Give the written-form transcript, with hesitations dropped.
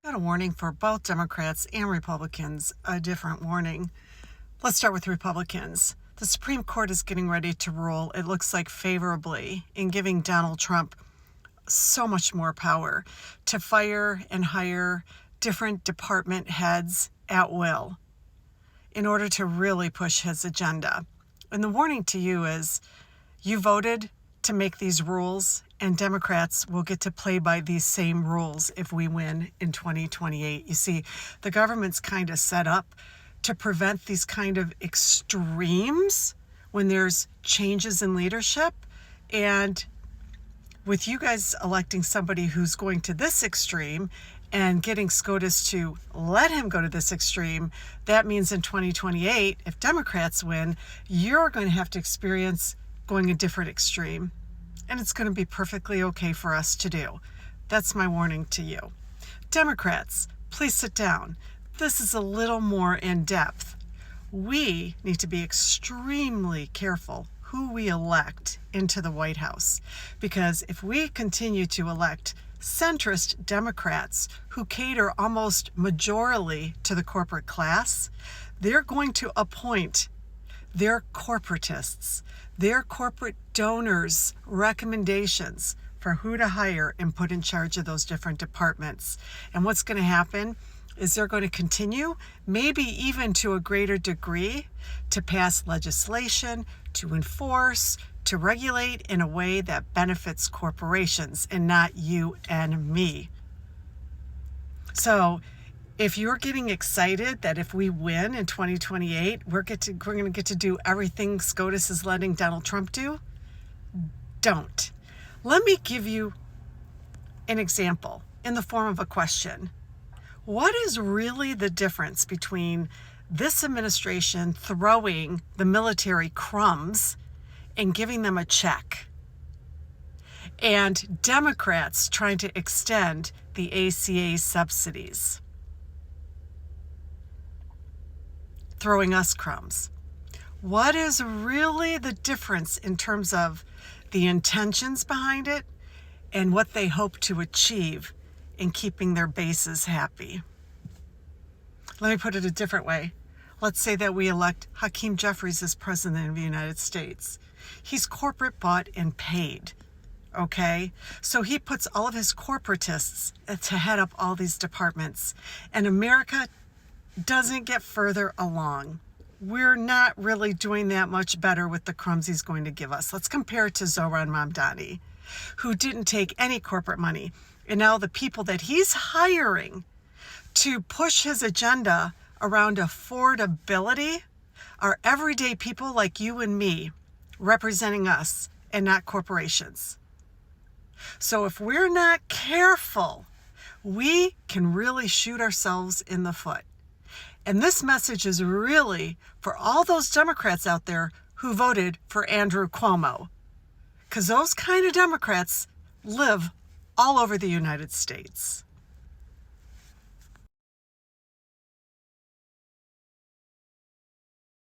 Got a warning for both Democrats and Republicans, a different warning. Let's start with Republicans. The Supreme Court is getting ready to rule, it looks like favorably, in giving Donald Trump so much more power to fire and hire different department heads at will in order to really push his agenda. And the warning to you is, you voted to make these rules, and Democrats will get to play by these same rules if we win in 2028. You see, the government's kind of set up to prevent these kind of extremes when there's changes in leadership. And with you guys electing somebody who's going to this extreme and getting SCOTUS to let him go to this extreme, that means in 2028, if Democrats win, you're going to have to experience going a different extreme. And it's going to be perfectly okay for us to do. That's my warning to you. Democrats, please sit down. This is a little more in depth. We need to be extremely careful who we elect into the White House, because if we continue to elect centrist Democrats who cater almost majorly to the corporate class, they're going to appoint their corporatists, their corporate donors' recommendations for who to hire and put in charge of those different departments. And what's going to happen is they're going to continue, maybe even to a greater degree, to pass legislation, to enforce, to regulate in a way that benefits corporations and not you and me. So if you're getting excited that if we win in 2028, we're going to get to do everything SCOTUS is letting Donald Trump do, don't. Let me give you an example in the form of a question. What is really the difference between this administration throwing the military crumbs and giving them a check, and Democrats trying to extend the ACA subsidies, throwing us crumbs? What is really the difference in terms of the intentions behind it and what they hope to achieve in keeping their bases happy? Let me put it a different way. Let's say that we elect Hakeem Jeffries as president of the United States. He's corporate bought and paid, okay? So he puts all of his corporatists to head up all these departments, and America doesn't get further along. We're not really doing that much better with the crumbs he's going to give us. Let's compare it to Zohran Mamdani, who didn't take any corporate money. And now the people that he's hiring to push his agenda around affordability are everyday people like you and me, representing us and not corporations. So if we're not careful, we can really shoot ourselves in the foot. And this message is really for all those Democrats out there who voted for Andrew Cuomo, because those kind of Democrats live all over the United States.